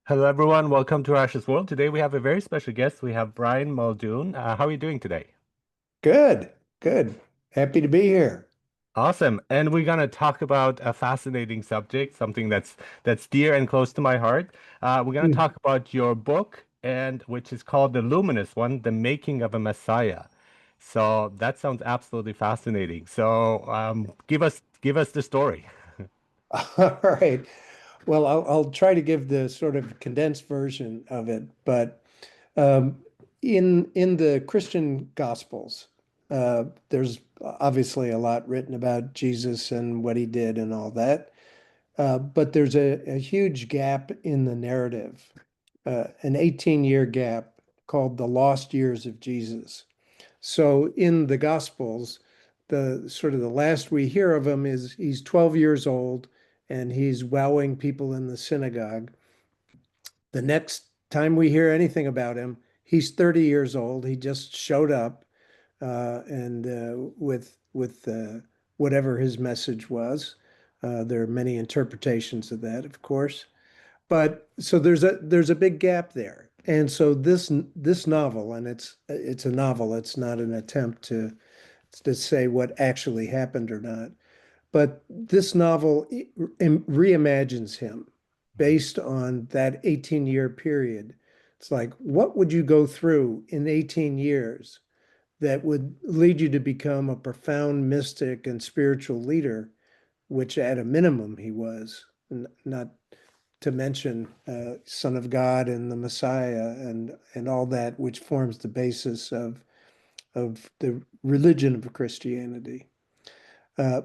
Hello, everyone. Welcome to Ash's World. Today we have a very special guest. We have Brian Muldoon. How are you doing today? Good, good. Happy to be here. Awesome. And we're gonna talk about a fascinating subject, something that's dear and close to my heart. We're gonna Hmm. talk about your book, and which is called The Luminous One, The Making of a Messiah. So that sounds absolutely fascinating. So give us the story. All right. Well, I'll try to give the sort of condensed version of it, but um, in the Christian Gospels, there's obviously a lot written about Jesus and what he did and all that, but there's a huge gap in the narrative, an 18-year gap called the lost years of Jesus. So in the Gospels, the sort of the last we hear of him is he's 12 years old and he's wowing people in the synagogue. The next time we hear anything about him, he's 30 years old. He just showed up and with whatever his message was. There are many interpretations of that, of course. But so there's a big gap there. And so this novel, and it's a novel, it's not an attempt to say what actually happened or not. But this novel reimagines him based on that 18-year period. It's like, what would you go through in 18 years that would lead you to become a profound mystic and spiritual leader, which at a minimum he was, not to mention Son of God and the Messiah and all that, which forms the basis of the religion of Christianity.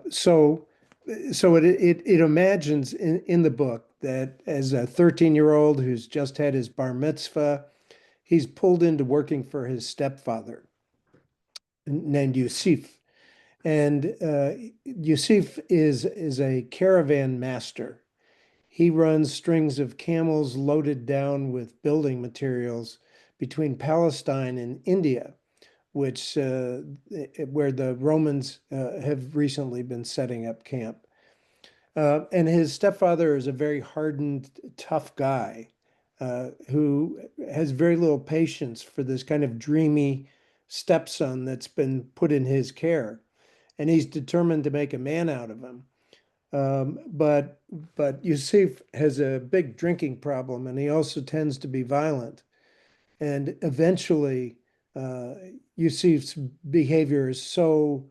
So it imagines in the book that as a 13-year-old who's just had his bar mitzvah, he's pulled into working for his stepfather named Yusif. And Yusif is a caravan master. He runs strings of camels loaded down with building materials between Palestine and India, which where the Romans have recently been setting up camp. And his stepfather is a very hardened, tough guy who has very little patience for this kind of dreamy stepson that's been put in his care. And he's determined to make a man out of him. But Yusuf has a big drinking problem, and he also tends to be violent. And eventually, uh, Yusuf's behavior is so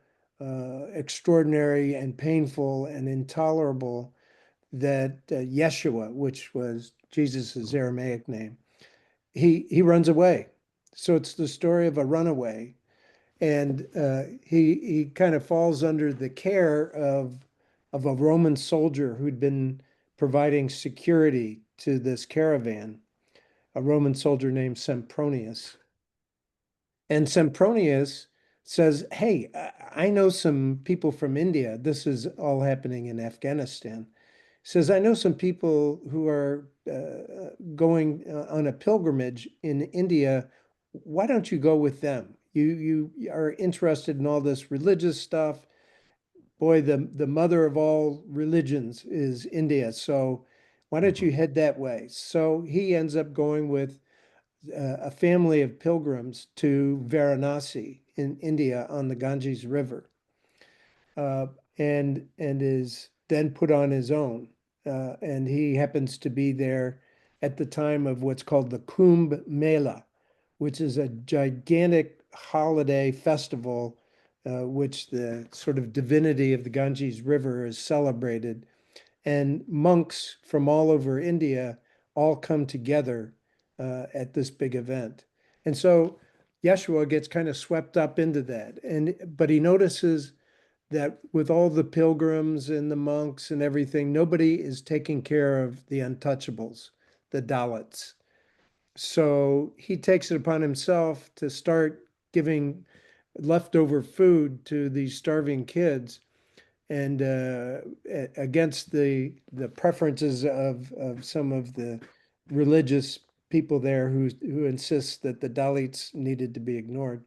extraordinary and painful and intolerable that Yeshua, which was Jesus's Aramaic name, he runs away. So it's the story of a runaway, and he kind of falls under the care of a Roman soldier who'd been providing security to this caravan, a Roman soldier named Sempronius. And Sempronius says, "Hey, I know some people from India. This is all happening in Afghanistan. Says, I know some people who are going on a pilgrimage in India. Why don't you go with them? You are interested in all this religious stuff. Boy, the mother of all religions is India. So why don't Mhm. you head that way?" So he ends up going with a family of pilgrims to Varanasi in India on the Ganges River, uh, and is then put on his own. And he happens to be there at the time of what's called the Kumbh Mela, which is a gigantic holiday festival, which the sort of divinity of the Ganges River is celebrated. And monks from all over India all come together at this big event. And so Yeshua gets kind of swept up into that. But he notices that with all the pilgrims and the monks and everything, nobody is taking care of the untouchables, the Dalits. So he takes it upon himself to start giving leftover food to these starving kids and against the preferences of some of the religious people there who insist that the Dalits needed to be ignored.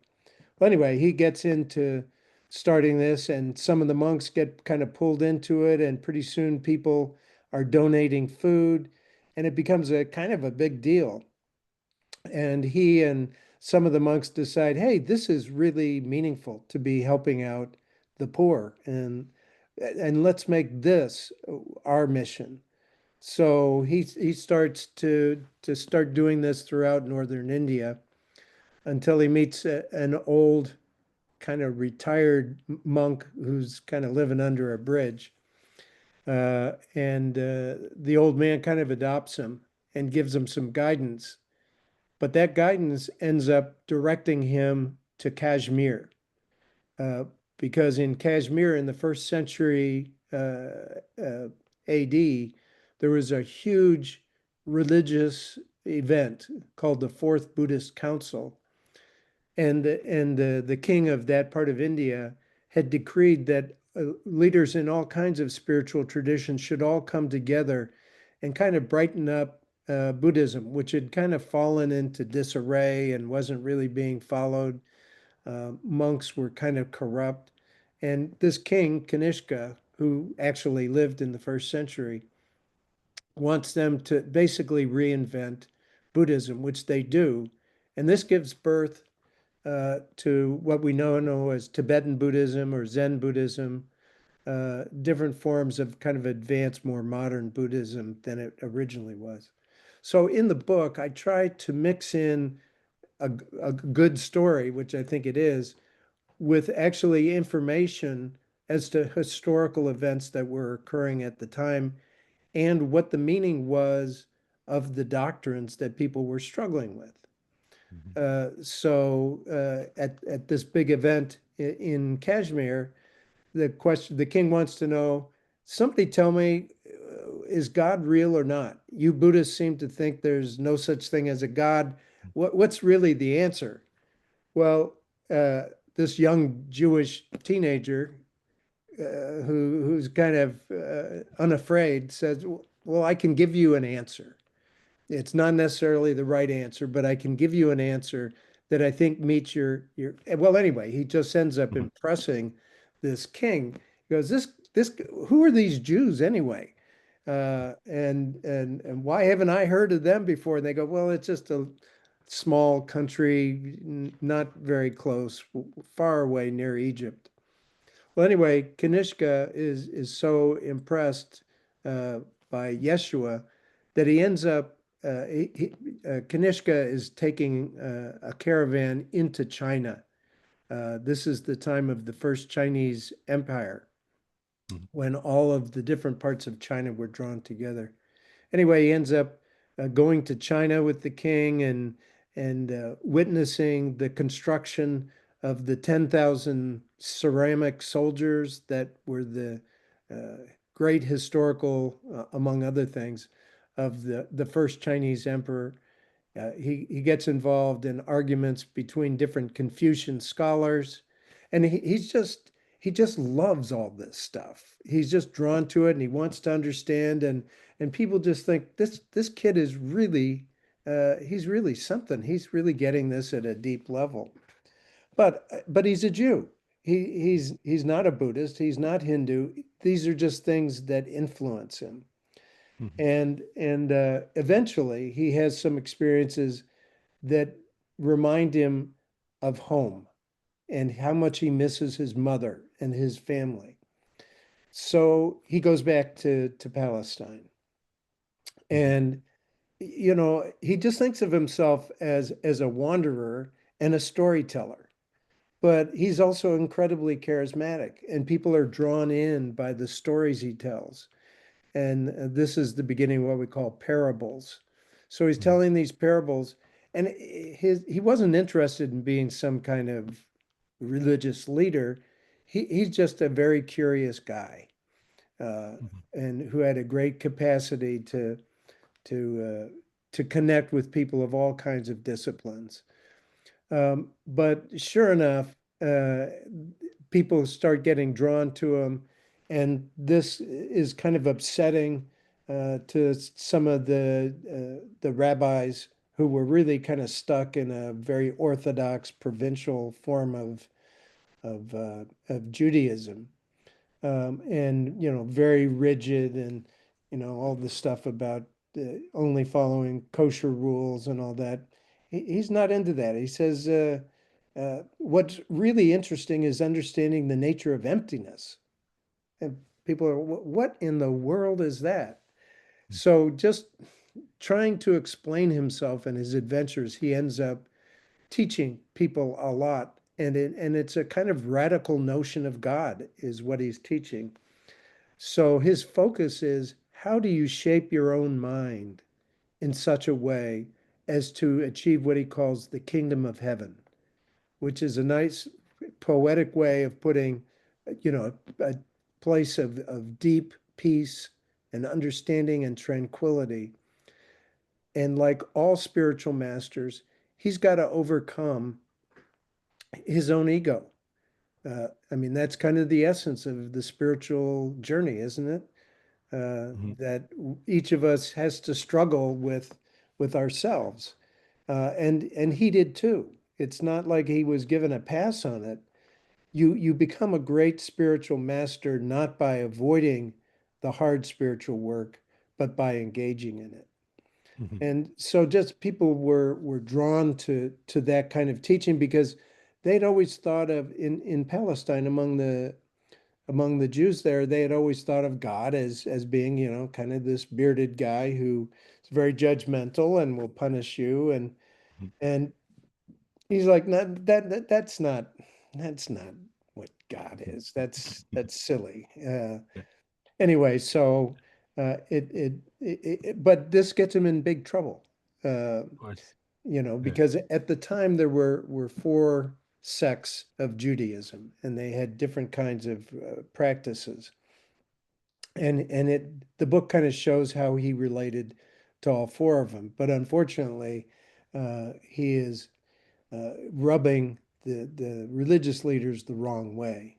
Well, anyway, he gets into starting this, and some of the monks get kind of pulled into it, and pretty soon people are donating food. and it becomes a kind of a big deal. And he and some of the monks decide, hey, this is really meaningful to be helping out the poor, and let's make this our mission. So he starts to start doing this throughout northern India until he meets an old kind of retired monk who's kind of living under a bridge. And the old man kind of adopts him and gives him some guidance. But that guidance ends up directing him to Kashmir, uh, because in Kashmir in the first century AD, there was a huge religious event called the Fourth Buddhist Council, and the king of that part of India had decreed that leaders in all kinds of spiritual traditions should all come together and kind of brighten up Buddhism, which had kind of fallen into disarray and wasn't really being followed. Monks were kind of corrupt. And this king, Kanishka, who actually lived in the first century, wants them to basically reinvent Buddhism, which they do. And this gives birth to what we know as Tibetan Buddhism or Zen Buddhism, different forms of kind of advanced, more modern Buddhism than it originally was. So in the book, I try to mix in a good story, which I think it is, with actually information as to historical events that were occurring at the time and what the meaning was of the doctrines that people were struggling with. Mhm. At this big event in Kashmir, the king wants to know, somebody tell me, is God real or not? You Buddhists seem to think there's no such thing as a God. What's really the answer? Well, uh, this young Jewish teenager who's kind of unafraid says, well, I can give you an answer. It's not necessarily the right answer, but I can give you an answer that I think meets your well, anyway, he just ends up Mhm. impressing this king. He goes, this who are these Jews anyway? And why haven't I heard of them before? And they go, well, it's just a small country, not very close, far away near Egypt. Well, anyway, Kanishka is so impressed uh, by Yeshua that he ends up. Kanishka is taking a caravan into China. This is the time of the first Chinese empire, Mhm. when all of the different parts of China were drawn together. Anyway, he ends up going to China with the king and witnessing the construction of the 10,000 ceramic soldiers that were the great historical, among other things, of the first Chinese emperor. He gets involved in arguments between different Confucian scholars, and he just loves all this stuff. He's just drawn to it, and he wants to understand. And people just think this kid is really he's really something. He's really getting this at a deep level. But he's a Jew. He's not a Buddhist. He's not Hindu. These are just things that influence him. Mhm. And eventually he has some experiences that remind him of home and how much he misses his mother and his family. So he goes back to Palestine. Mhm. And, he just thinks of himself as a wanderer and a storyteller. But he's also incredibly charismatic, and people are drawn in by the stories he tells. And this is the beginning of what we call parables. So he's Mhm. telling these parables, and he wasn't interested in being some kind of religious leader. He's just a very curious guy, uh, Mhm. and who had a great capacity to connect with people of all kinds of disciplines. But sure enough, people start getting drawn to him, and this is kind of upsetting to some of the rabbis who were really kind of stuck in a very orthodox provincial form of Judaism, and very rigid, and all the stuff about only following kosher rules and all that. He's not into that. He says, what's really interesting is understanding the nature of emptiness. And people are, what in the world is that? So just trying to explain himself and his adventures, he ends up teaching people a lot. And it's a kind of radical notion of God is what he's teaching. So his focus is how do you shape your own mind in such a way as to achieve what he calls the kingdom of heaven, which is a nice poetic way of putting, a place of deep peace and understanding and tranquility. And like all spiritual masters, he's got to overcome his own ego. I mean, that's kind of the essence of the spiritual journey, isn't it? Mhm. That each of us has to struggle with ourselves, and he did too. It's not like he was given a pass on it. You become a great spiritual master not by avoiding the hard spiritual work, but by engaging in it. Mhm. And so just people were drawn to that kind of teaching because they'd always thought of in Palestine among the Jews there, they had always thought of God as being, kind of this bearded guy who is very judgmental and will punish you. Mhm. And he's like, not that's not what God is. That's silly. Yeah, Anyway, so but this gets him in big trouble. Uh, of course. Yeah. because at the time there were four sects of Judaism, and they had different kinds of practices. And the book kind of shows how he related to all four of them. But unfortunately, he is rubbing the religious leaders the wrong way.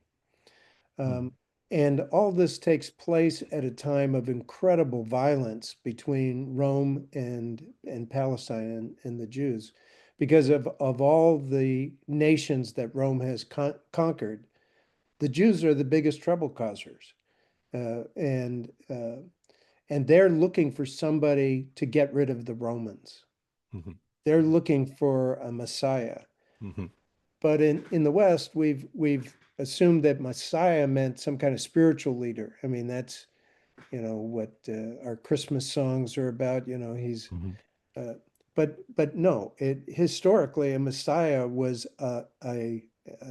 Mhm. Um, and all this takes place at a time of incredible violence between Rome and Palestine and the Jews. Because of all the nations that Rome has conquered, the Jews are the biggest trouble causers. Uh, and uh, and they're looking for somebody to get rid of the Romans. Mhm. They're looking for a Messiah. Mhm. But in the West, we've assumed that Messiah meant some kind of spiritual leader. I mean, that's what our Christmas songs are about. Mhm. Uh, but no, it historically a Messiah was a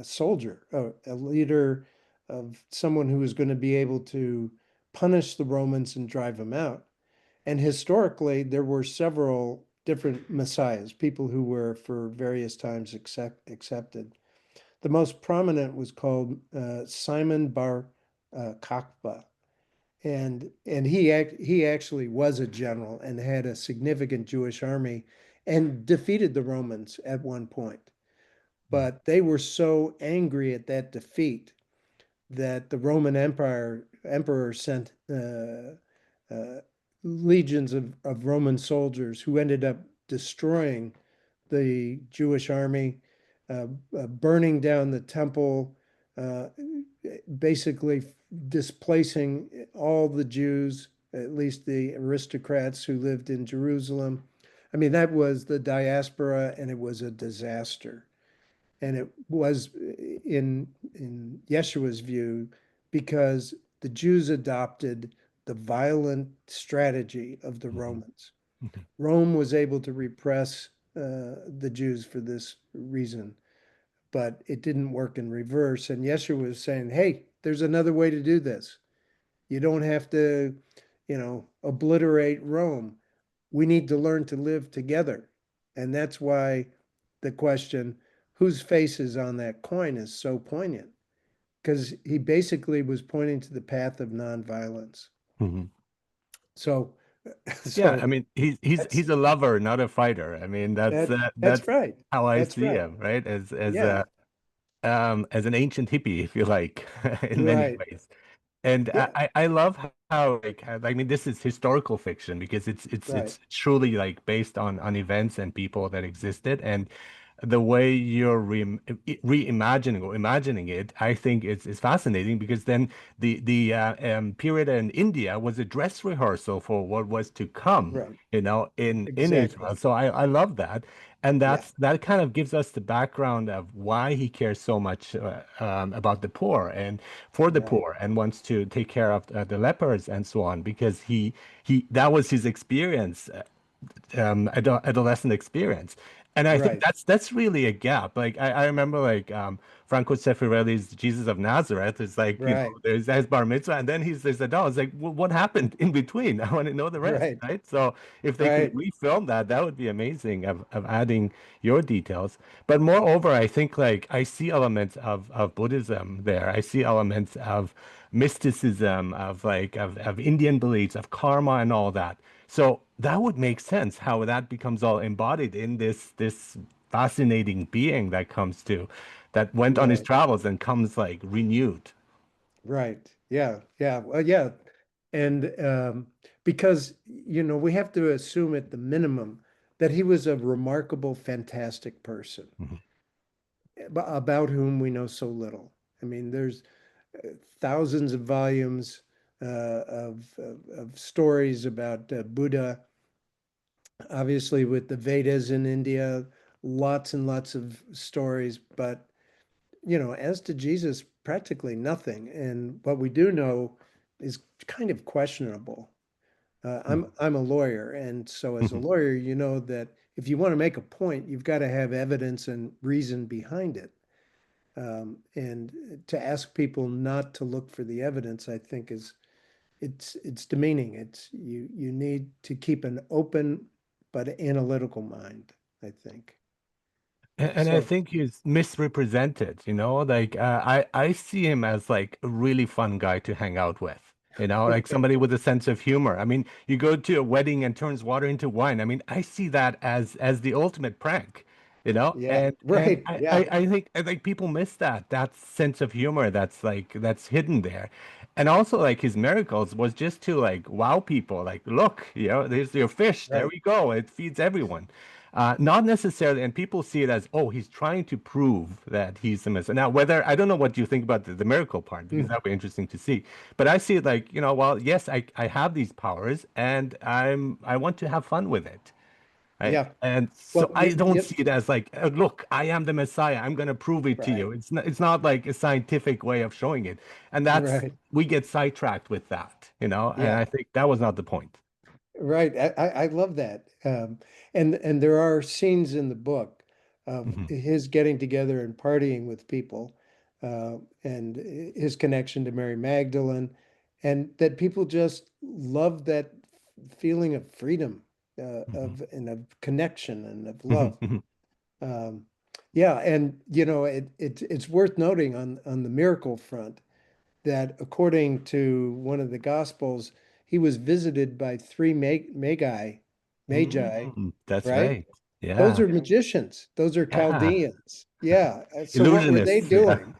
soldier, a leader of someone who was going to be able to punish the Romans and drive them out. And historically, there were several different messiahs, people who were for various times accepted. The most prominent was called Simon Bar Kokhba, and he actually was a general and had a significant Jewish army and defeated the Romans at one point. Mhm. But they were so angry at that defeat that the Roman emperor sent uh, legions of Roman soldiers who ended up destroying the Jewish army, burning down the temple, uh, basically displacing all the Jews, at least the aristocrats who lived in Jerusalem. I mean, that was the diaspora, and it was a disaster. And it was in Yeshua's view because the Jews adopted the violent strategy of the Mhm. Romans. Mhm. Rome was able to repress the Jews for this reason, but it didn't work in reverse. And Yeshua was saying, hey, there's another way to do this. You don't have to, obliterate Rome. We need to learn to live together. And that's why the question, whose face is on that coin, is so poignant, because he basically was pointing to the path of nonviolence. Mhm. So, Yeah, I so mean, he's that's he's a lover, not a fighter. I mean, that's that's right. how I That's see right. him, right? Yeah, As an ancient hippie, if you like, in many right. ways. And Yeah, I love how like I mean this is historical fiction because it's right. truly like based on events and people that existed. And the way you're reimagining or imagining it, I think is fascinating because then the period in India was a dress rehearsal for what was to come, Right. in Israel. Exactly. So I love that, and Yeah. that kind of gives us the background of why he cares so much about the poor and for the Right. poor and wants to take care of the lepers and so on because he that was his experience, adolescent experience. And I think Right. that's really a gap. Like I remember like Franco Sefirelli's Jesus of Nazareth is like, Right. there's his bar mitzvah and then he's this adult. It's like, well, what happened in between? I want to know the rest, Right. right? So if they could Right. refilm that, that would be amazing of adding your details. But moreover, I think like I see elements of Buddhism there. I see elements of mysticism, of like of Indian beliefs, of karma and all that. So that would make sense how that becomes all embodied in this fascinating being that comes to that went on his Right. travels and comes like renewed. Right. Yeah. Yeah. Well, yeah. And because, we have to assume at the minimum that he was a remarkable, fantastic person Mhm, about whom we know so little. I mean, there's thousands of volumes of stories about Buddha, obviously with the Vedas in India, lots and lots of stories, but as to Jesus, practically nothing. And what we do know is kind of questionable. mhm, I'm a lawyer, and so as a mhm. lawyer, you know that if you want to make a point, you've got to have evidence and reason behind it. And to ask people not to look for the evidence, I think it's demeaning. You need to keep an open but analytical mind, I think. And I So think he's misrepresented, like I see him as like a really fun guy to hang out with, like somebody with a sense of humor. I mean, you go to a wedding and turns water into wine. I mean, I see that as the ultimate prank, yeah, and right, yeah, I think people miss that sense of humor that's hidden there. And also like his miracles was just to like wow people, like, look, there's your fish. There right. we go. It feeds everyone. Not necessarily, and people see it as, oh, he's trying to prove that he's the Messiah. Now, whether I don't know what you think about the miracle part, because Mm, that would be interesting to see. But I see it like, well, yes, I have these powers, and I want to have fun with it, right? yeah. And so Well, I don't see it as like, look, I am the Messiah. I'm going to prove it to right, you. It's not like a scientific way of showing it, and that's right. we get sidetracked with that, and Yeah, I think that was not the point. right. I love that. And there are scenes in the book of Mhm. his getting together and partying with people, and his connection to Mary Magdalene, and that people just love that feeling of freedom, Mhm. of connection and of Mhm. love. Mhm. Um, yeah, and it's worth noting on the miracle front that according to one of the Gospels, he was visited by three magi, That's right? right. Those Yeah. are magicians. Those are Yeah. Chaldeans. Yeah. So what were they Illusionists. Yeah. doing?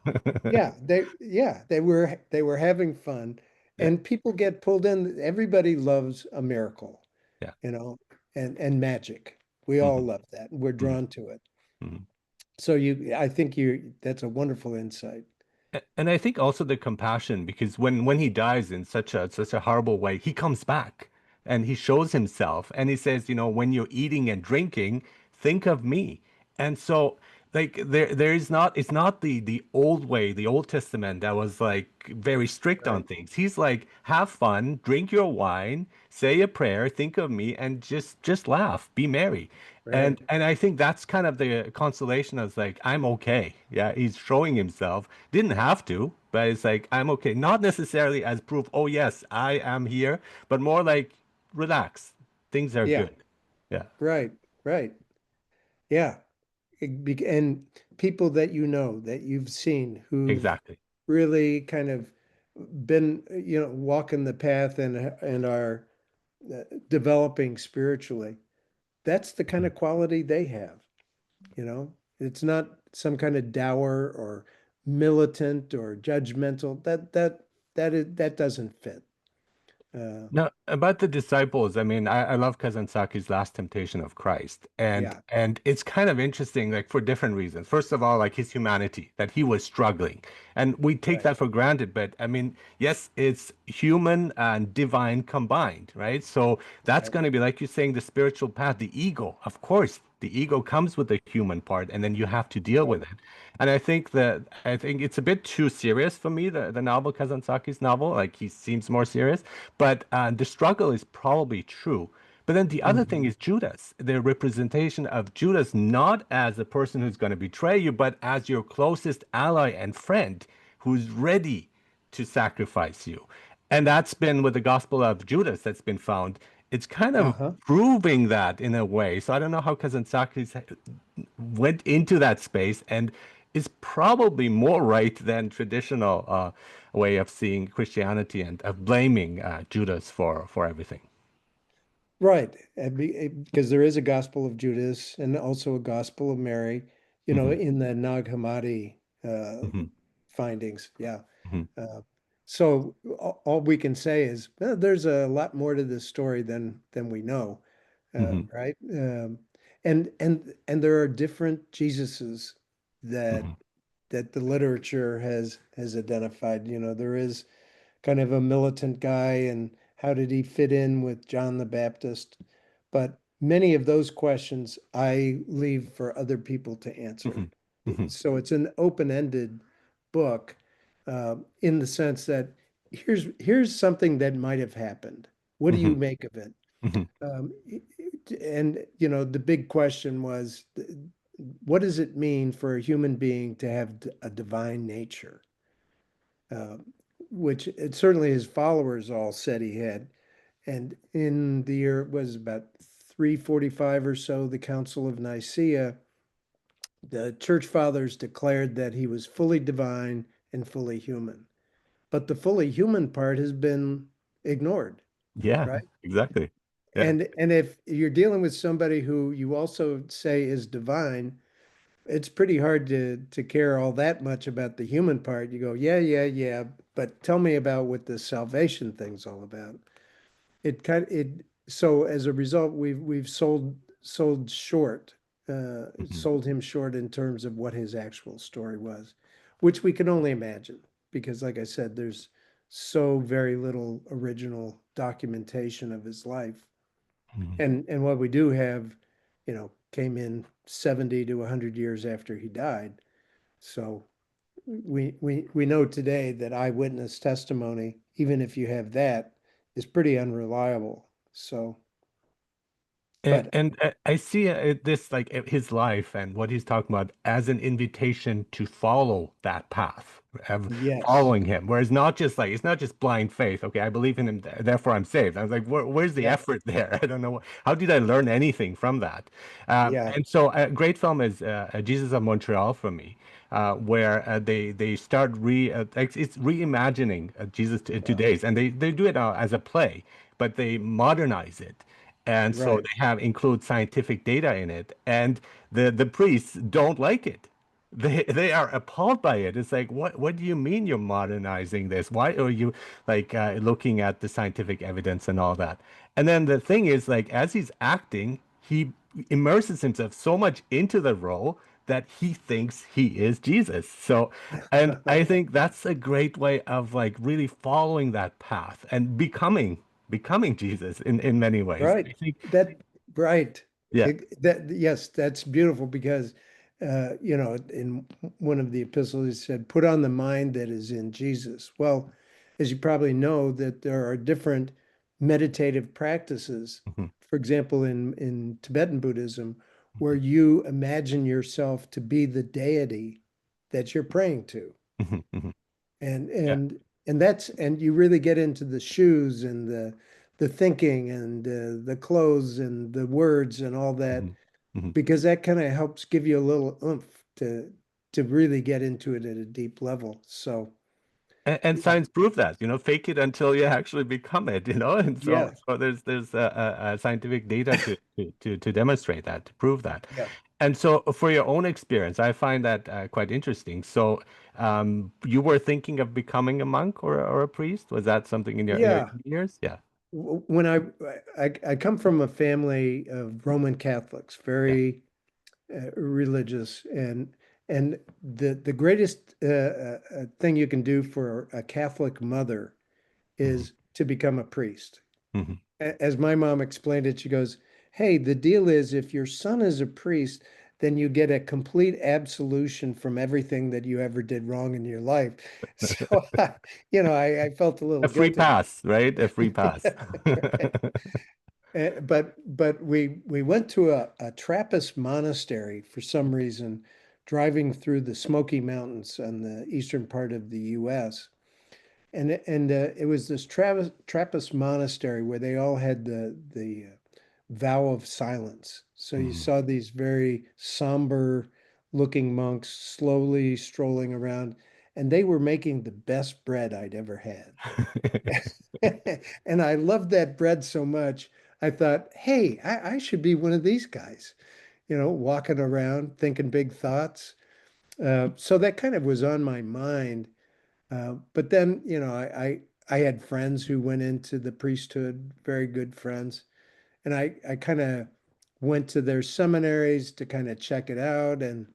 Yeah, they were having fun, Yeah. and people get pulled in. Everybody loves a miracle, Yeah. you know, and magic. We all Mhm. love that. We're Mhm. drawn to it. Mhm. So I think that's a wonderful insight. And I think also the compassion, because when he dies in such a horrible way, he comes back and he shows himself and he says, when you're eating and drinking, think of me. And so like there is not it's not the old way, the Old Testament that was like very strict on Right. things. He's like, have fun, drink your wine, say a prayer, think of me, and just laugh, be merry. Right. And I think that's kind of the consolation of like, I'm okay. Yeah, he's showing himself. Didn't have to, but it's like, I'm okay. Not necessarily as proof, oh yes, I am here, but more like, relax. Things are Yeah. good. Yeah, Right. Right. Yeah. And people that that you've seen who've exactly. really kind of been, walking the path and are developing spiritually. That's the kind Mhm. of quality they have, you know. It's not some kind of dour or militant or judgmental. That doesn't fit. Uh, Now, about the disciples, I mean, I love Kazansaki's Last Temptation of Christ. And yeah, it's kind of interesting, like for different reasons. First of all, like his humanity, that he was struggling. And we take right, that for granted, but I mean, yes, it's human and divine combined, right? So that's right. going to be like you're saying, the spiritual path, the ego. Of course, the ego comes with the human part, and then you have to deal Right. with it. And I think it's a bit too serious for me, the novel, Kazansaki's novel. Like he seems more serious. But the struggle is probably true. But then the other thing Mhm. is Judas, the representation of Judas not as a person who's going to betray you, but as your closest ally and friend who's ready to sacrifice you. And that's been with the Gospel of Judas that's been found. It's kind of Uh-huh. proving that in a way. So I don't know how Kazantzakis went into that space and is probably more right than traditional way of seeing Christianity and of blaming Judas for everything. Right. Because there is a Gospel of Judas and also a Gospel of Mary, Hmm. in the Nag Hammadi Hmm. findings. Yeah. Hmm. Uh, so all we can say is there's a lot more to this story than we know, Hmm. right? And there are different Jesuses that Hmm. that the literature has identified. There is kind of a militant guy, and how did he fit in with John the Baptist? But many of those questions I leave for other people to answer. Hmm. Hmm. So it's an open-ended book, in the sense that here's something that might have happened. What do Hmm. you make of it? Hmm. Um, and the big question was, what does it mean for a human being to have a divine nature? uh, which it certainly his followers all said he had. And in the year, it was about 345 or so, the Council of Nicaea, the church fathers declared that he was fully divine and fully human. But the fully human part has been ignored, Yeah, right? exactly. Yeah. And if you're dealing with somebody who you also say is divine, it's pretty hard to care all that much about the human part. You go, yeah, yeah, yeah, but tell me about what the salvation thing's all about. So as a result, we've Hmm. sold him short in terms of what his actual story was, which we can only imagine because, like I said, there's so very little original documentation of his life. Hmm. And what we do have, came in 70 to 100 years after he died. So we know today that eyewitness testimony, even if you have that, is pretty unreliable. So, And, but and I see this like his life and what he's talking about as an invitation to follow that path, of yes, following him. Whereas not just like it's not just blind faith. Okay, I believe in him, therefore I'm saved. I was like, where's the yeah, effort there? I don't know. How did I learn anything from that? yeah, And so a great film is Jesus of Montreal for me, where they start it's reimagining Jesus yeah, today's, and they do it as a play, but they modernize it. And so right, they have include scientific data in it, and the priests don't like it. They are appalled by it. It's like, what do you mean you're modernizing this? Why are you like looking at the scientific evidence and all that? And then the thing is, like, as he's acting, he immerses himself so much into the role that he thinks he is Jesus. So, and I think that's a great way of like really following that path and becoming Jesus in many ways. right. I think, That right. yeah. That yes, that's beautiful because in one of the epistles it said, "Put on the mind that is in Jesus." Well, as you probably know, that there are different meditative practices. Mhm. For example, in Tibetan Buddhism, where you imagine yourself to be the deity that you're praying to. Mhm. Mhm. and Yeah. and and you really get into the shoes and the thinking and the clothes and the words and all that, Mhm. Mhm. because that kind of helps give you a little oomph to really get into it at a deep level. So And yeah, science proved that, fake it until you actually become it. And so yeah, so there's scientific data to demonstrate that, to prove that. yeah, And so, for your own experience, I find that quite interesting. So, you were thinking of becoming a monk or a priest? Was that something in your Yeah. years? Yeah, When I come from a family of Roman Catholics, yeah. very religious, and the greatest thing you can do for a Catholic mother Hmm. is to become a priest. Hmm. As my mom explained it, she goes, "Hey, the deal is if your son is a priest, then you get a complete absolution from everything that you ever did wrong in your life." So, I felt a little A free guilty. pass, right? A free pass. Right. But we went to a Trappist monastery for some reason, driving through the Smoky Mountains on the eastern part of the U.S. And it was this Trappist monastery where they all had the vow of silence. So you Mhm. saw these very somber looking monks slowly strolling around, and they were making the best bread I'd ever had. And I loved that bread so much. I thought, hey, I should be one of these guys, walking around thinking big thoughts. So that kind of was on my mind. But then, I had friends who went into the priesthood, very good friends, and I kind of went to their seminaries to kind of check it out. And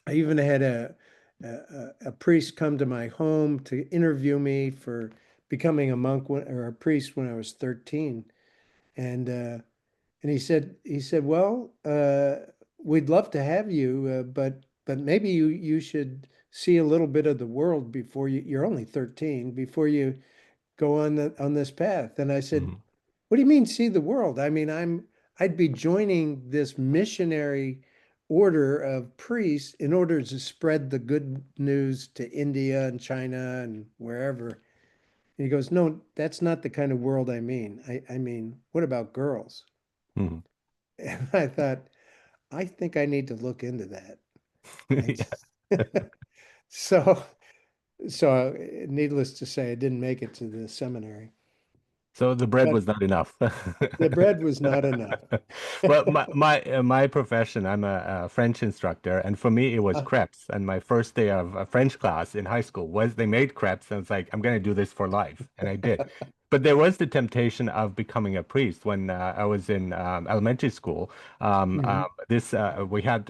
I even had a priest come to my home to interview me for becoming a monk or a priest when I was 13. And and he said, well, we'd love to have you, but maybe you should see a little bit of the world before you're only 13, before you go on this path. And I said, Mhm. what do you mean see the world? I mean, I'd be joining this missionary order of priests in order to spread the good news to India and China and wherever. And he goes, no, that's not the kind of world I mean. I mean, what about girls? Mhm. And I thought, I think I need to look into that. And Yeah. so, needless to say, I didn't make it to the seminary, So the bread but was not enough. the bread was not enough. Well, my profession, I'm a French instructor, and for me it was Uh, crepes. And my first day of a French class in high school was they made crepes, and it's like I'm gonna do this for life, and I did. But there was the temptation of becoming a priest when I was in elementary school. mhm. This we had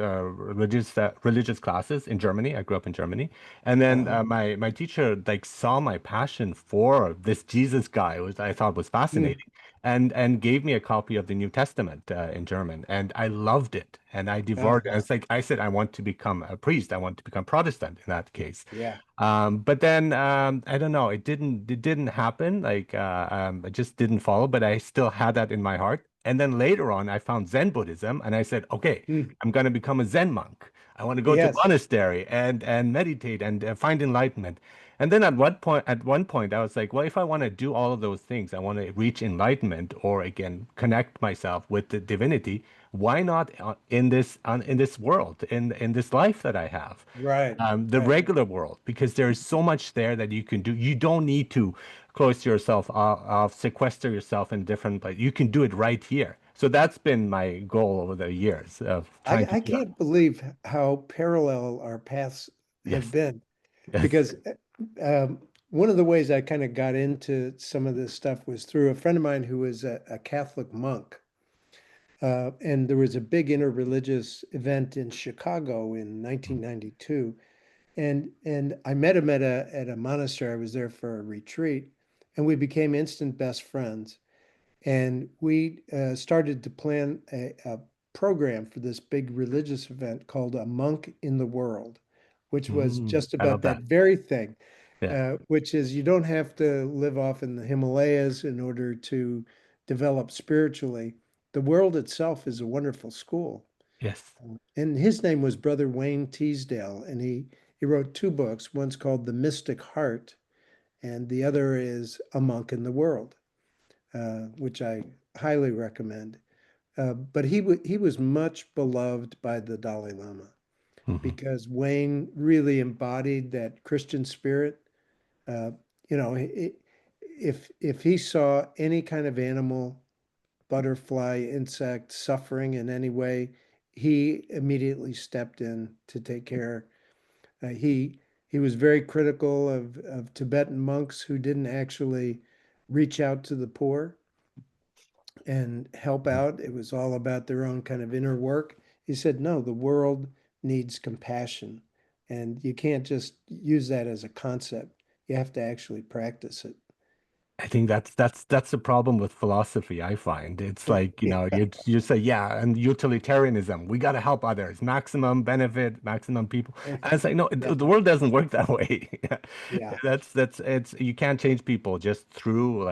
religious classes in Germany. I grew up in Germany, and then Uh-huh. my teacher like saw my passion for this Jesus guy, which I thought was Mm. fascinating and gave me a copy of the New Testament in German, and I loved it, and I devoured it. Uh-huh. It's like I said, I want to become a priest. I want to become Protestant in that case. Yeah. But then I don't know, it didn't happen. Like I just didn't follow, but I still had that in my heart. And then later on, I found Zen Buddhism, and I said, okay, Mm. I'm going to become a Zen monk. I want to go to a Yes. monastery and meditate and find enlightenment. And then at one point, I was like, well, if I want to do all of those things, I want to reach enlightenment or again connect myself with the divinity. Why not in this world, in this life that I have? Right. The Right. regular world, because there's so much there that you can do. You don't need to close yourself off, sequester yourself in different place. You can do it right here. So that's been my goal over the years of trying to I do that. can't believe how parallel our paths have Yes. been Yes. because one of the ways I kind of got into some of this stuff was through a friend of mine who was a Catholic monk. And there was a big interreligious event in Chicago in 1992. And I met him at a monastery. I was there for a retreat, and we became instant best friends. And we started to plan a program for this big religious event called A Monk in the World, which was just I about love that that. very thing, Yeah. which is you don't have to live off in the Himalayas in order to develop spiritually. The world itself is a wonderful school. Yes. And his name was Brother Wayne Teasdale, and he wrote two books. One's called The Mystic Heart, and the other is A Monk in the World, which I highly recommend. But he was much beloved by the Dalai Lama Hmm. because Wayne really embodied that Christian spirit. Uh, you know, if he saw any kind of animal, butterfly, insect suffering in any way, he immediately stepped in to take care. He was very critical of Tibetan monks who didn't actually reach out to the poor and help out. It was all about their own kind of inner work. He said, no, the world needs compassion. And you can't just use that as a concept. You have to actually practice it. I think that's the problem with philosophy, I find. It's like, Yeah, you say, yeah, and utilitarianism, we got to help others, maximum benefit, maximum people. And it's like, no, yeah, the world doesn't work that way. yeah, That's it's you can't change people just through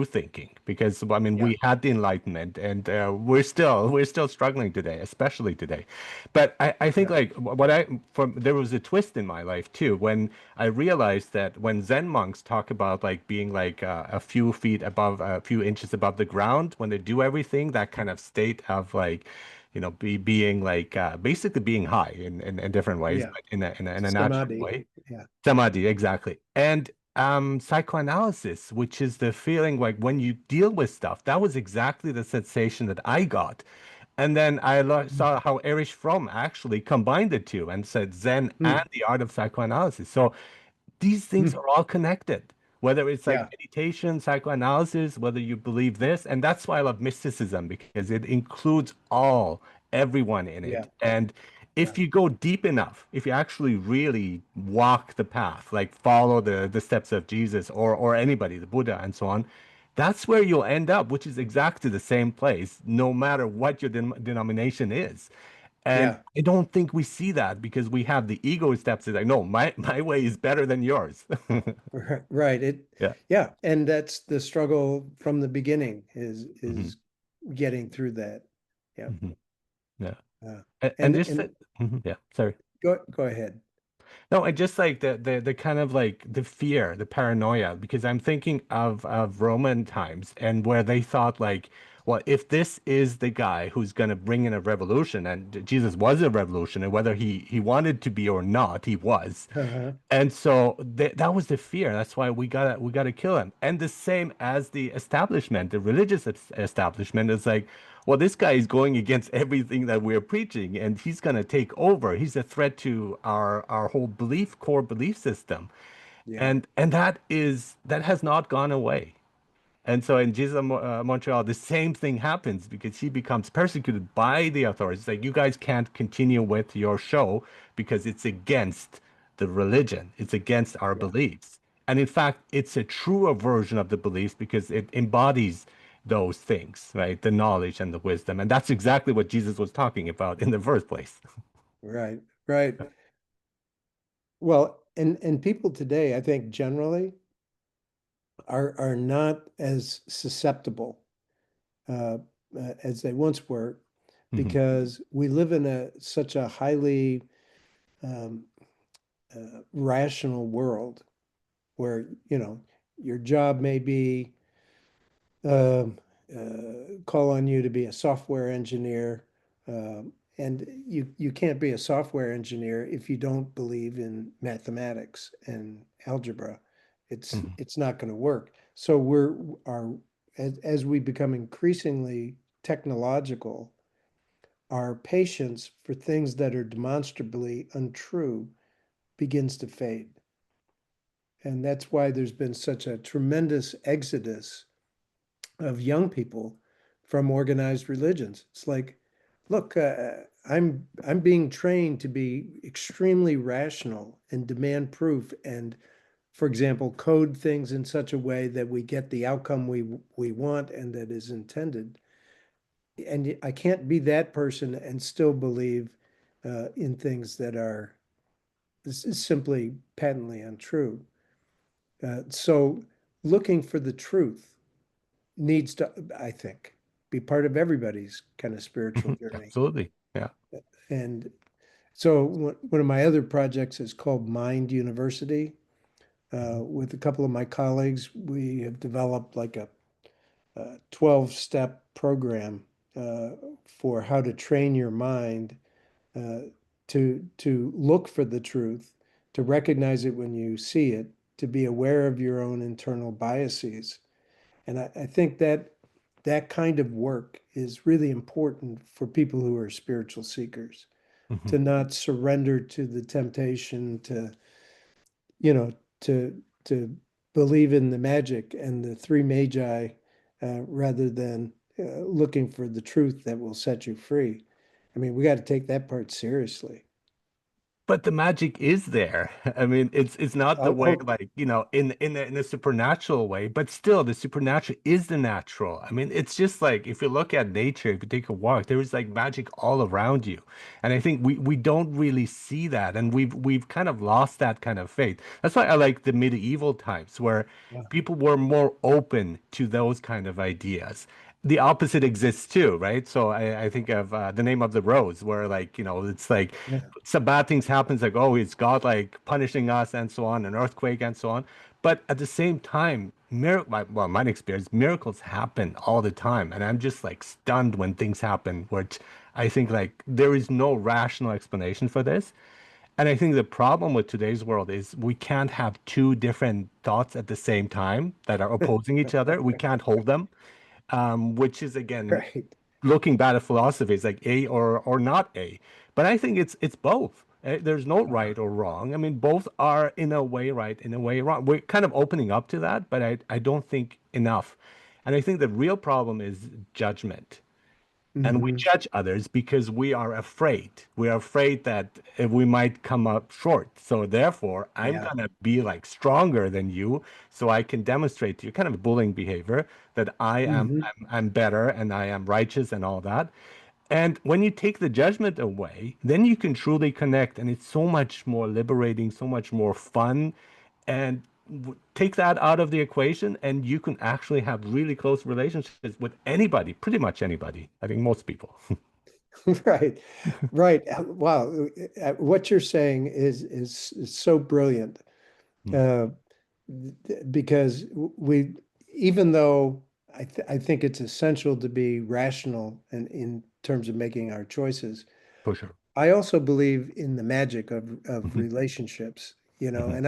thinking because I mean yeah. we had the Enlightenment and we're still struggling today, especially today. But I think Yeah. like what I from there was a twist in my life too when I realized that when Zen monks talk about like being like a few feet above, a few inches above the ground, when they do everything, that kind of state of like, being like basically being high in different ways, Yeah. but in a natural Samadhi. way. Yeah. Samadhi, exactly. And psychoanalysis, which is the feeling like when you deal with stuff, that was exactly the sensation that I got. And then saw how Erich Fromm actually combined the two and said Zen and Mm. the art of psychoanalysis. So these things Mm. are all connected, whether it's like Yeah. meditation, psychoanalysis, whether you believe this. And that's why I love mysticism because it includes everyone in Yeah. it. And Yeah. if you go deep enough, if you actually really walk the path, like follow the steps of Jesus or anybody, the Buddha and so on, that's where you'll end up, which is exactly the same place, no matter what your denomination is. And Yeah. I don't think we see that because we have the ego steps. It's like, no, my way is better than yours. Right. Yeah. Yeah. And that's the struggle from the beginning Hmm. is getting through that. Yeah. Hmm. Yeah. Uh, And and just and yeah, sorry. go ahead. No, I just like the kind of like the fear, the paranoia, because I'm thinking of Roman times and where they thought like, well, if this is the guy who's going to bring in a revolution, and Jesus was a revolutionary, whether he wanted to be or not, he was. Uh-huh. And so that was the fear. That's why we gotta kill him. And the same as the establishment, the religious establishment is like, well, this guy is going against everything that we're preaching, and he's gonna take over. He's a threat to our whole core belief system. Yeah. And that has not gone away. And so in Jesus Montreal, the same thing happens because he becomes persecuted by the authorities. Like, you guys can't continue with your show because it's against the religion, it's against our Yeah. beliefs. And in fact, it's a truer version of the beliefs because it embodies those things, right? The knowledge and the wisdom. And that's exactly what Jesus was talking about in the first place. Right. Right. Well, and people today, I think generally are not as susceptible uh, as they once were Mhm. because we live in such a highly um, rational world where, your job may be um, call on you to be a software engineer, and you can't be a software engineer if you don't believe in mathematics and algebra. Mhm. It's not going to work. So as we become increasingly technological, our patience for things that are demonstrably untrue begins to fade. And that's why there's been such a tremendous exodus of young people from organized religions. It's like, look, I'm being trained to be extremely rational and demand proof, and, for example, code things in such a way that we get the outcome we want and that is intended. And I can't be that person and still believe in things that are simply patently untrue. So looking for the truth needs to, I think, be part of everybody's kind of spiritual Mhm. journey. Absolutely. Yeah. And so one of my other projects is called Mind University. Mhm. With a couple of my colleagues, we have developed like a 12-step program uh, for how to train your mind uh, to look for the truth, to recognize it when you see it, to be aware of your own internal biases. And I think that kind of work is really important for people who are spiritual seekers, Mhm. to not surrender to the temptation to, you know, to believe in the magic and the three magi, rather than looking for the truth that will set you free. I mean, we got to take that part seriously. But the magic is there. I mean, it's not the Oh, way oh, like, in a supernatural way, but still the supernatural is the natural. I mean, it's just like if you look at nature, if you take a walk, there is like magic all around you. And I think we don't really see that, and we've kind of lost that kind of faith. That's why I like the medieval times where yeah, people were more open to those kind of ideas. The opposite exists too, right? So I think of the name of the rose, where like, it's like yeah. some bad things happens, like, oh, it's God like punishing us and so on, an earthquake and so on. But at the same time, well, my experience, miracles happen all the time. And I'm just like stunned when things happen, which I think like there is no rational explanation for this. And I think the problem with today's world is we can't have two different thoughts at the same time that are opposing each other. We can't hold them, which is again Right. looking bad at philosophy is like A or not A. But I think it's both. There's no Uh-huh. right or wrong. I mean, both are in a way right, in a way wrong. We're kind of opening up to that, but I don't think enough. And I think the real problem is judgment. And we Hmm. judge others because we are afraid. We are afraid that we might come up short. So therefore, I'm Yeah. gonna be like stronger than you, so I can demonstrate to you kind of bullying behavior that I am Hmm. I'm better and I am righteous and all that. And when you take the judgment away, then you can truly connect, and it's so much more liberating, so much more fun. And take that out of the equation, and you can actually have really close relationships with anybody, pretty much anybody. I think most people. Right. Right. Wow. What you're saying is so brilliant. Mm, Uh, because we, even though I think it's essential to be rational and in terms of making our choices, for sure. I also believe in the magic of Hmm. relationships, you know, Hmm. and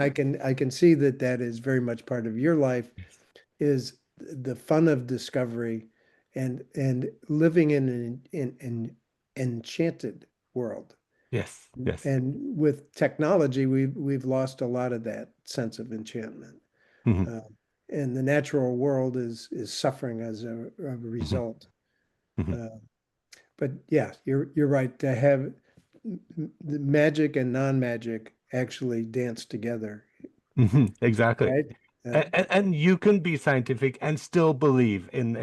I can see that that is very much part of your life, Yes. is the fun of discovery and living in an enchanted world. Yes. Yes. And with technology, we've lost a lot of that sense of enchantment. Hmm. Uh, and the natural world is suffering as a Hmm. result. Hmm. Uh, but yeah, you're right. To have the magic and non-magic actually dance together, Exactly. right? And you can be scientific and still believe in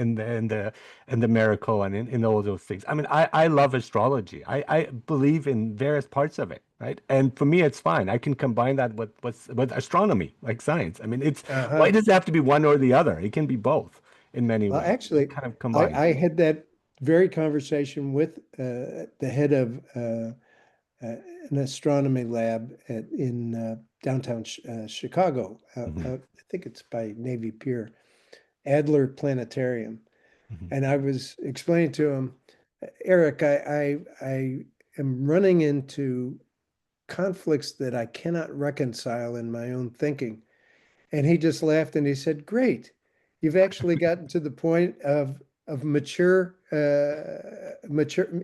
the miracle and in all those things. I mean, I love astrology. I believe in various parts of it, right? And for me, it's fine. I can combine that with astronomy, like science. I mean, it's why Uh-huh. does it have to be one or the other? It can be both in many Well, ways. It actually, kind of I, combines. I had that very conversation with the head of an astronomy lab in downtown Chicago. Hmm. I think it's by Navy Pier, Adler Planetarium. Hmm. And I was explaining to him, Eric, I am running into conflicts that I cannot reconcile in my own thinking. And he just laughed and he said, "Great, you've actually gotten to the point of mature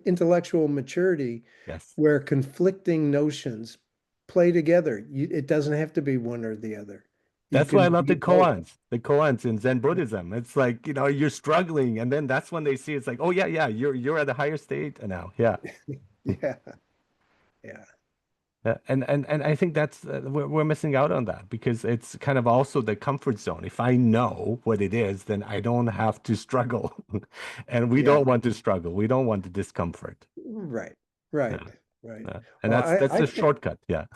intellectual maturity Yes. where conflicting notions play together. It doesn't have to be one or the other. You That's why can I love be both." the koans in Zen Buddhism. It's like, you're struggling, and then that's when they see it's like, oh yeah, yeah, you're at a higher state now. Yeah. Yeah, yeah, And I think that's we're missing out on that because it's kind of also the comfort zone. If I know what it is, then I don't have to struggle. And we yeah. don't want to struggle. We don't want the discomfort. Right, right, Yeah. right. Yeah. And Well, that's a shortcut. Yeah.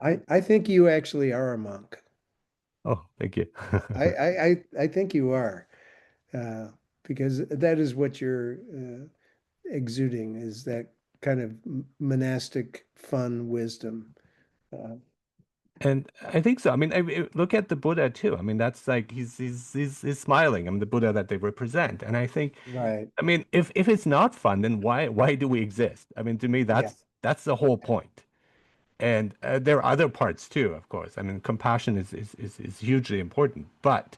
I think you actually are a monk. Oh, thank you. I think you are, because that is what you're exuding, is that kind of monastic fun wisdom. Uh, And I think so. I mean, look at the Buddha too. I mean, that's like he's smiling. I mean, the Buddha that they represent. And I think, right. I mean, if it's not fun, then why do we exist? I mean, to me, Yeah. that's the whole point. And there are other parts too, of course. I mean, compassion is hugely important, but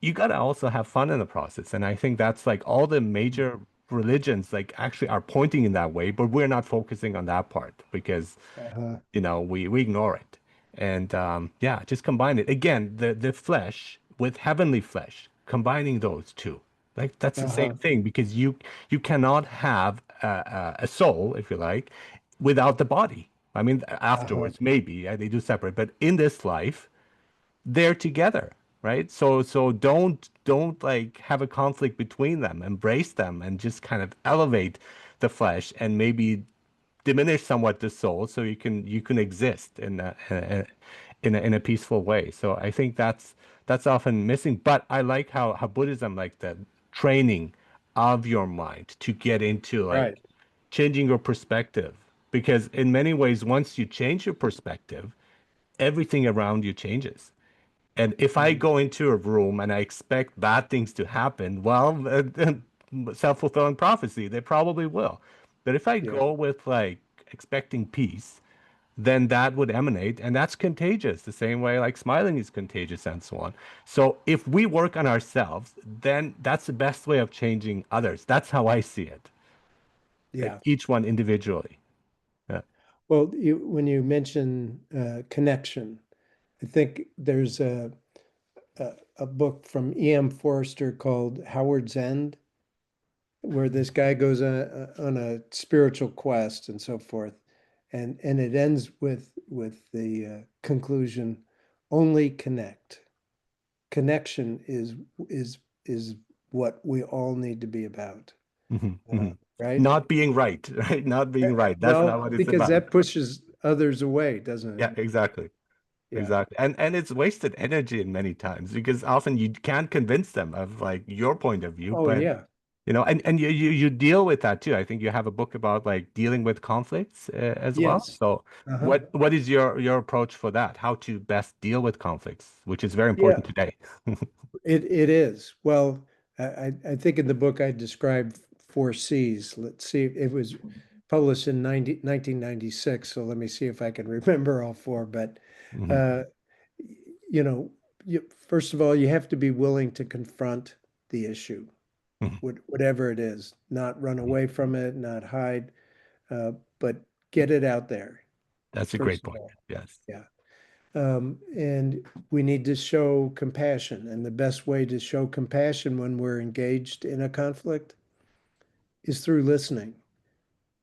you got to also have fun in the process. And I think that's like all the major religions like actually are pointing in that way, but we're not focusing on that part because Uh-huh. we ignore it. And yeah, just combine it. Again, the flesh with heavenly flesh, combining those two. Like that's the same Uh-huh. thing because you cannot have a soul, if you like, without the body. I mean, Uh-huh. afterwards, maybe they do separate, but in this life, they're together, right? So don't like have a conflict between them. Embrace them and just kind of elevate the flesh and maybe diminish somewhat the soul so you can exist in a peaceful way. So I think that's often missing. But I like how Buddhism like the training of your mind to get into like Right. changing your perspective. Because in many ways, once you change your perspective, everything around you changes. And if I Mhm. go into a room and I expect bad things to happen, well, self-fulfilling prophecy, they probably will. But if I Yeah. go with like expecting peace, then that would emanate, and that's contagious, the same way like smiling is contagious and so on. So if we work on ourselves, then that's the best way of changing others. That's how I see it. Like Yeah. each one individually. Yeah. Well, when you mention connection, I think there's a book from E.M. Forster called Howard's End, where this guy goes on a spiritual quest and so forth, and it ends with the conclusion, only connect. Connection is what we all need to be be Mhm, uh, mhm. right? Not being right, right? Not being right. That's not Well, what it's because about. that pushes others away, doesn't it? Yeah, exactly. Yeah. Exactly. And it's wasted energy in many times because often you can't convince them of like your point of view, Oh but yeah. and you deal with that too. I think you have a book about like dealing with conflicts as well. Yes. So Uh-huh. what is your approach for that? How to best deal with conflicts, which is very Yeah. important today. It is. Well, I think in the book I described four C's. Let's see, it was published in 1996, so let me see if I can remember all four. But Mhm, uh, you know, first of all, you have to be willing to confront the issue, mhm, whatever it is, not run away from it, not hide, uh, but get it out there, That's a great first of point. all. Yes. Yeah. And we need to show compassion. And the best way to show compassion when we're engaged in a conflict is through listening,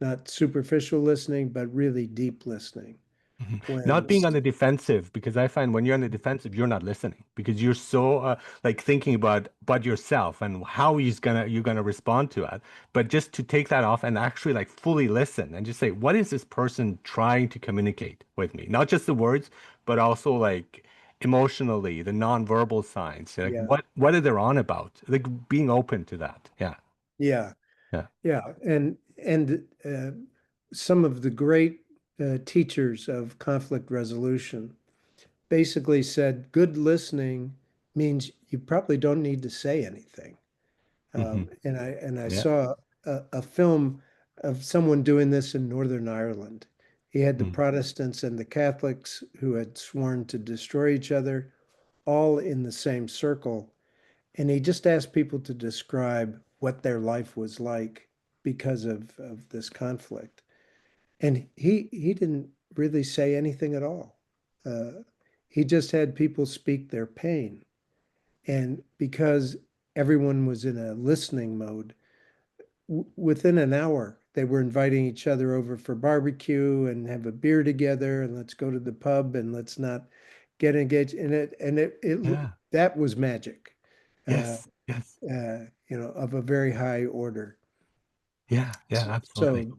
not superficial listening, but really deep listening. Mhm. Not When, being on the defensive, because I find when you're on the defensive, you're not listening because you're so like thinking about yourself and how you're gonna respond to it. But just to take that off and actually like fully listen and just say, what is this person trying to communicate with me? Not just the words, but also like emotionally, the nonverbal signs. Like yeah, what are they on about? Like being open to that. Yeah. yeah, Yeah. yeah. And some of the great teachers of conflict resolution basically said good listening means you probably don't need to say anything. Hmm. And I Yeah. saw a film of someone doing this in Northern Ireland. He had the Mm. Protestants and the Catholics who had sworn to destroy each other, all in the same circle. And he just asked people to describe what their life was like because of this conflict. And he didn't really say anything at all. Uh, he just had people speak their pain. And because everyone was in a listening mode, within an hour, they were inviting each other over for barbecue and have a beer together and let's go to the pub and let's not get engaged in it. And Yeah. that was magic, uh, Yes. Yes. of a very high order. Yeah. Yeah. Absolutely. So,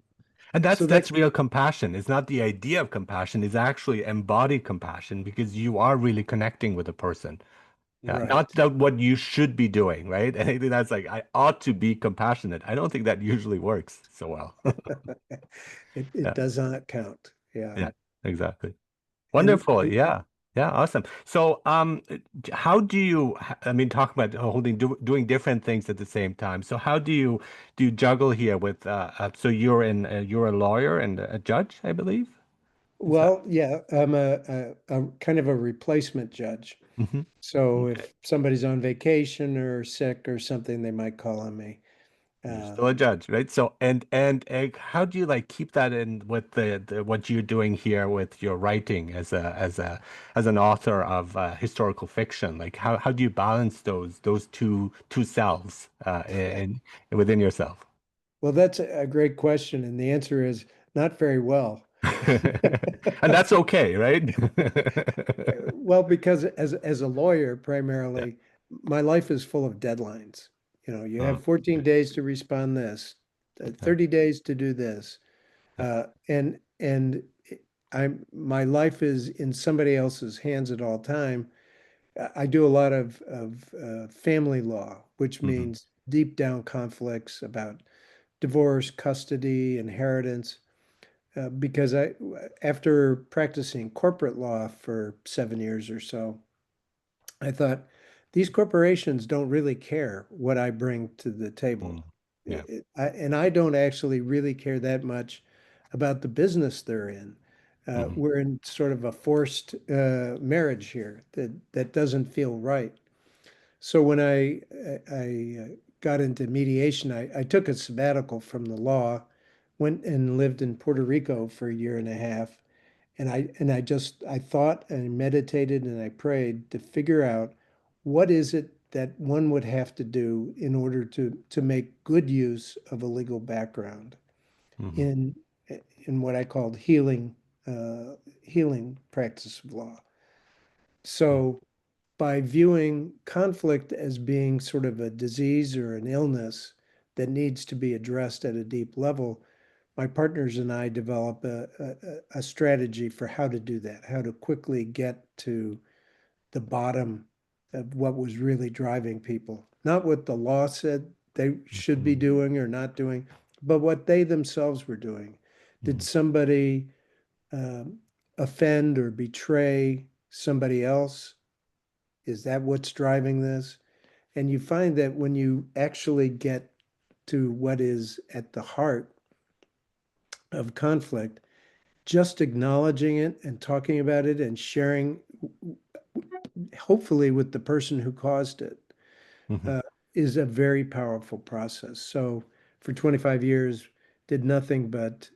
And so that's that, real compassion. It's not the idea of compassion, it's actually embodied compassion because you are really connecting with a person. Yeah, not right. that what you should be doing, right? And I think that's like I ought to be compassionate. I don't think that usually works so well. It Yeah, does not count. Yeah. yeah, exactly. And, Wonderful. and Yeah. Yeah, awesome. So, how do you, I mean, talk about doing different things at the same time. So how do you juggle here with, so you're a lawyer and a judge, I believe? Is that? Well, yeah, I'm a kind of a replacement judge. Hmm. So Okay. if somebody's on vacation or sick or something, they might call on me. You're Uh, still a judge, right? So, and how do you like keep that in with the what you're doing here with your writing as an author of historical fiction? Like, how do you balance those two selves in within yourself? well, that's a great question, and the answer is not very well. And that's okay, right? Well, because as a lawyer, Yeah. primarily, my life is full of deadlines. You know, you have Mm, 14 okay. days to respond this, Yeah. 30 days to do this. Yeah. And my life is in somebody else's hands at all time. I do a lot of family law, which Hmm. means deep down conflicts about divorce, custody, inheritance. Because after practicing corporate law for 7 years or so, I thought these corporations don't really care what I bring to the table. Mm. Yeah. And I don't actually really care that much about the business they're in. Hmm. We're in sort of a forced marriage here that doesn't feel right. So when I got into mediation, I took a sabbatical from the law, went and lived in Puerto Rico for a year and a half, and I just I thought and meditated and I prayed to figure out what is it that one would have to do in order to make good use of a legal background Hmm. in in what I called healing practice of law. Yeah. So by viewing conflict as being sort of a disease or an illness that needs to be addressed at a deep level, my partners and I develop a strategy for how to do that, how to quickly get to the bottom of what was really driving people. Not what the law said they should be Hmm. doing or not doing, but what they themselves were doing. Did Hmm. somebody um, offend or betray somebody else? Is that what's driving this? And you find that when you actually get to what is at the heart of conflict, just acknowledging it and talking about it and sharing, hopefully, with the person who caused it, Hmm. uh, is a very powerful process. So for 25 years, did nothing but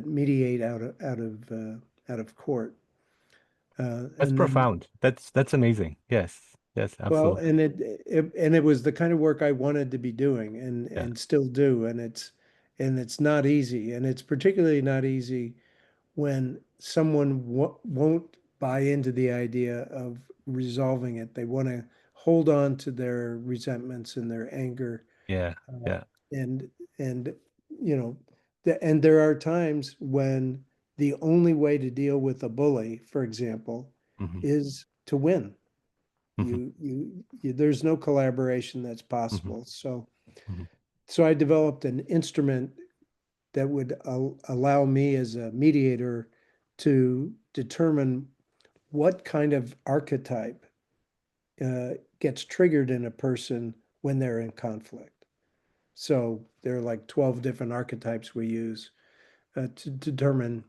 mediate out of court. That's And then profound. That's amazing. Yes. Yes, Well, absolutely. and it was the kind of work I wanted to be doing Yeah. and still do, and it's not easy, and it's particularly not easy when someone w won't buy into the idea of resolving it. They want to hold on to their resentments and their anger, Yeah. uh, Yeah. and and you know, and there are times when the only way to deal with a bully, for example, Hmm. is to win. Hmm. There's no collaboration that's Hmm. possible. So, Hmm. so I developed an instrument that would allow me as a mediator to determine what kind of archetype gets triggered in a person when they're in conflict. So there are like 12 different archetypes we use to determine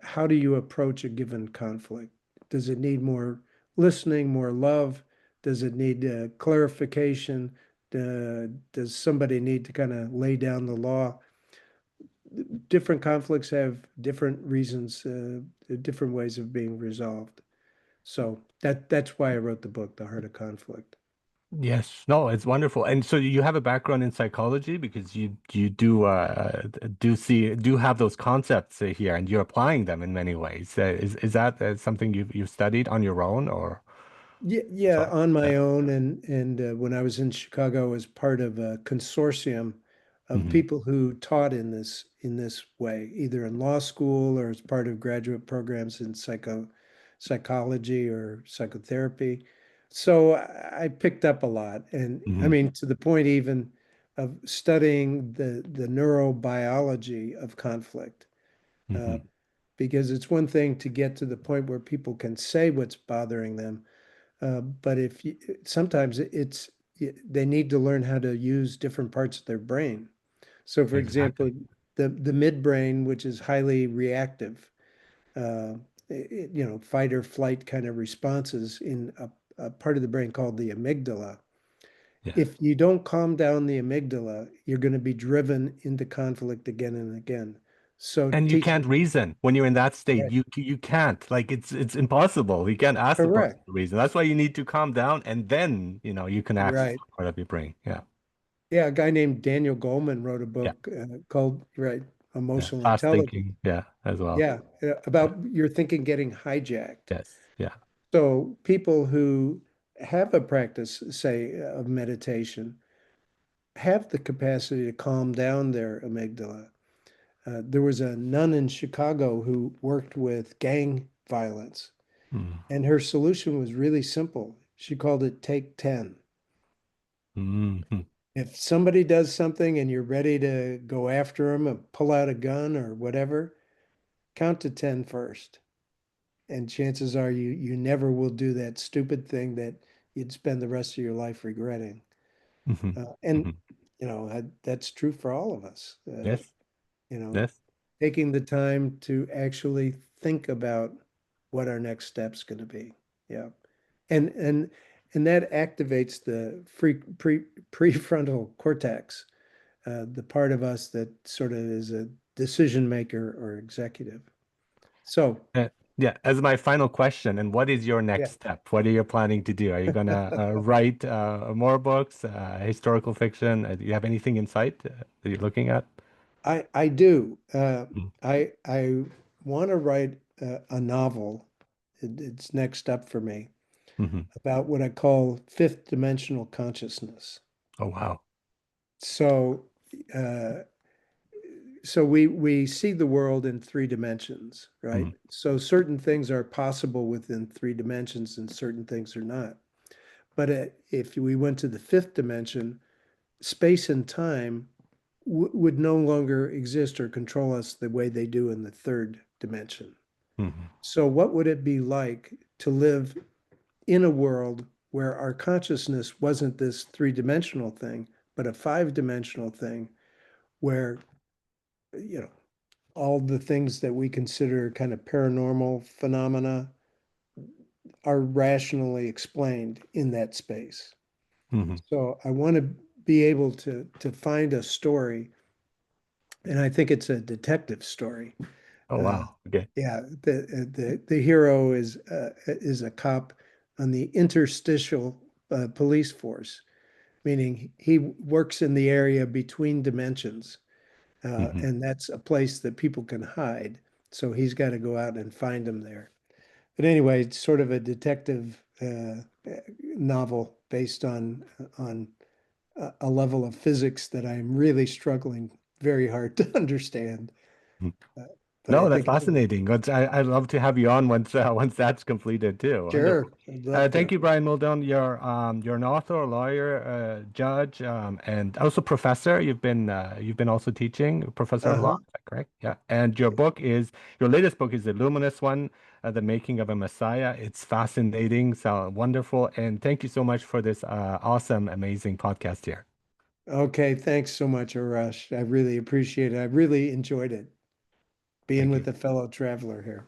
how do you approach a given conflict? Does it need more listening, more love? Does it need clarification? Does somebody need to kind of lay down the law? Different conflicts have different reasons, different ways of being resolved. So that's why I wrote the book, The Heart of Conflict. Yes. No, it's wonderful. And so you have a background in psychology because you do have those concepts here and you're applying them in many ways. Is that something you've studied on your own or Yeah, yeah, so? on Yeah. my own, and when I was in Chicago, I was part of a consortium of Hmm. people who taught in this way, either in law school or as part of graduate programs in psychology or psychotherapy. So I picked up a lot, and I Hmm. mean to the point even of studying the neurobiology of conflict, uh, Hmm. because it's one thing to get to the point where people can say what's bothering them, but if you, sometimes they need to learn how to use different parts of their brain. So, for Exactly. example, the midbrain, which is highly reactive, uh, fight or flight kind of responses in a part of the brain called the amygdala. Yeah. If you don't calm down the amygdala, you're going to be driven into conflict again and again. So And you can't teaching, reason when you're in that state. right, You can't. Like it's impossible. You can't ask the person correct, to reason. That's why you need to calm down and then, you can access right. part of your brain. Yeah. Yeah, a guy named Daniel Goleman wrote a Yeah. book called, right, Yeah. Emotional Fast Intelligence. thinking. Yeah, as well. Yeah, Yeah. about your thinking getting hijacked. Yes. Yeah. So people who have a practice, say, of meditation, have the capacity to calm down their amygdala. There was a nun in Chicago who worked with gang violence, Mm. and her solution was really simple. She called it take 10. Mhm. If somebody does something and you're ready to go after them and pull out a gun or whatever, count to 10 first. And chances are you never will do that stupid thing that you'd spend the rest of your life regretting. Mhm. And Mhm. that's true for all of us. Yes. You know, Yes. taking the time to actually think about what our next step's going to be. Yeah. And and and that activates the prefrontal cortex, the part of us that sort of is a decision maker or executive. So, Yeah. As my final question, and what is your yeah, next step? What are you planning to do? Are you gonna write more books, historical fiction? Do you have anything in sight that you're looking at? I do. Mm. I want to write a novel. It's next up for me Mhm. about what I call fifth dimensional consciousness. Oh, wow. So, uh, so we see the world in three dimensions, right? Mhm. So certain things are possible within three dimensions, and certain things are not. But if we went to the fifth dimension, space and time would no longer exist or control us the way they do in the third dimension. Mhm. So, what would it be like to live in a world where our consciousness wasn't this three-dimensional thing, but a five-dimensional thing where, you know, all the things that we consider kind of paranormal phenomena are rationally explained in that space. Mhm. So I want to be able to find a story, and I think it's a detective story. Oh, Uh, wow. Okay. yeah, the hero is a cop on the interstitial police force, meaning he works in the area between dimensions, Mhm. and that's a place that people can hide. So he's got to go out and find them there. But anyway, it's sort of a detective novel based on a level of physics that I'm really struggling very hard to understand. Uh, but I No, that's think it's fascinating. I'd love to have you on once once that's completed too. Wonderful. sure. I'd love Thank to. you, Brian Muldoon. You're an author, a lawyer, judge, and also professor. You've been also teaching, professor of law. Uh-huh. Is that correct? Yeah. And your latest book is the Luminous One, The Making of a Messiah. It's fascinating, so wonderful, and thank you so much for this awesome, amazing podcast here. Okay, thanks so much, Arash. I really appreciate it. I really enjoyed it being Thank you. with a fellow traveler here.